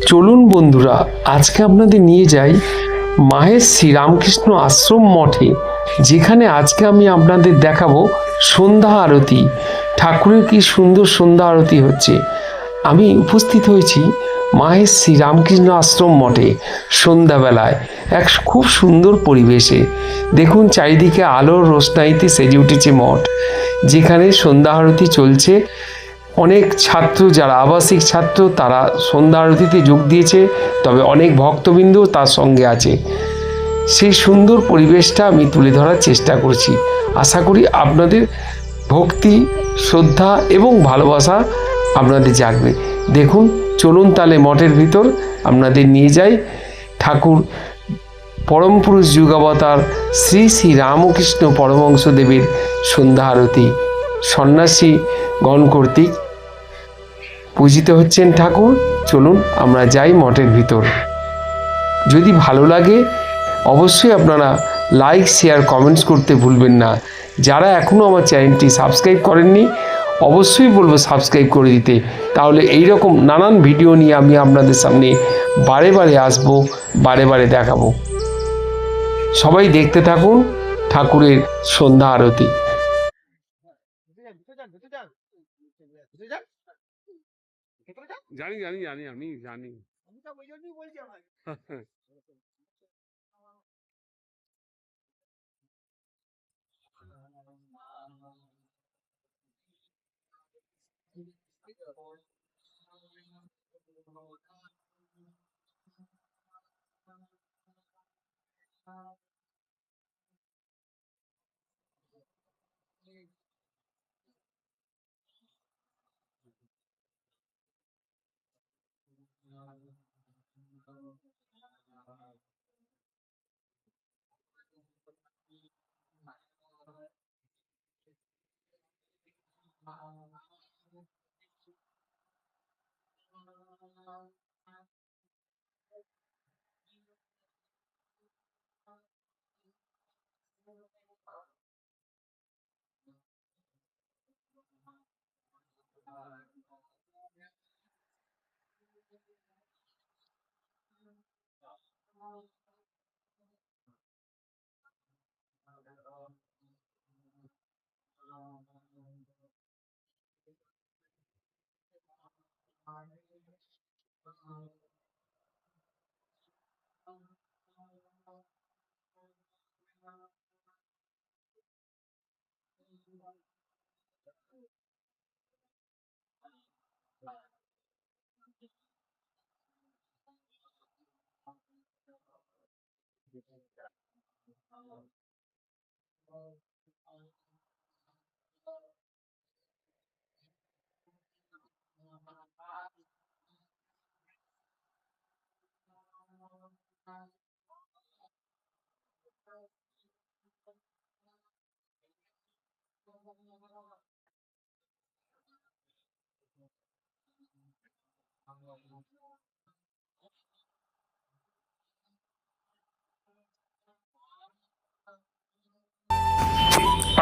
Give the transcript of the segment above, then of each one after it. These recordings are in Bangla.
চলুন বন্ধুরা, আজকে আপনাদের নিয়ে যাই মাহেশ শ্রীরামকৃষ্ণ আশ্রম মঠে, যেখানে আজকে আমি আপনাদের দেখাবো সন্ধ্যা আরতি। ঠাকুরের কি সুন্দর সন্ধ্যা আরতি হচ্ছে। আমি উপস্থিত হয়েছি মাহেশ শ্রীরামকৃষ্ণ আশ্রম মঠে সন্ধ্যাবেলায় এক খুব সুন্দর পরিবেশে। দেখুন চারিদিকে আলোর রোশনাইতে সেজে উঠেছে মঠ, যেখানে সন্ধ্যা আরতি চলছে। অনেক ছাত্র, যারা আবাসিক ছাত্র, তারা সন্ধ্যা আরতিতে যোগ দিয়েছে, তবে অনেক ভক্তবৃন্দ তার সঙ্গে আছে। সেই সুন্দর পরিবেশটা আমি তুলে ধরার চেষ্টা করছি। আশা করি আপনাদের ভক্তি, শ্রদ্ধা এবং ভালোবাসা আপনাদের জাগবে। দেখুন, চলুন তাহলে মঠের ভিতর আপনাদের নিয়ে যাই। ঠাকুর পরম পুরুষ যুগাবতার শ্রী শ্রী রামকৃষ্ণ পরমহংসদেবের সন্ধ্যা আরতি সন্ন্যাসী গণ কর্তৃক পূজিত হচ্ছেন ঠাকুর। চলুন আমরা যাই মঠের ভিতর। যদি ভালো লাগে অবশ্যই আপনারা লাইক, শেয়ার, কমেন্টস করতে ভুলবেন না। যারা এখনও আমার চ্যানেলটি সাবস্ক্রাইব করেননি অবশ্যই বলবো সাবস্ক্রাইব করে দিতে। তাহলে এই রকম নানান ভিডিও নিয়ে আমি আপনাদের সামনে বারে বারে আসবো, বারে বারে দেখাবো। সবাই দেখতে থাকুন ঠাকুরের সন্ধ্যা আরতি। জানি জানি জানি আমি জানি।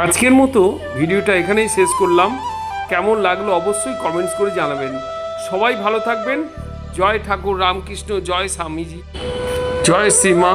আজকের মতো ভিডিওটা এখানেই শেষ করলাম। কেমন লাগলো অবশ্যই কমেন্টস করে জানাবেন। সবাই ভালো থাকবেন। জয় ঠাকুর রামকৃষ্ণ, জয় স্বামীজি, জয় শ্রীমা।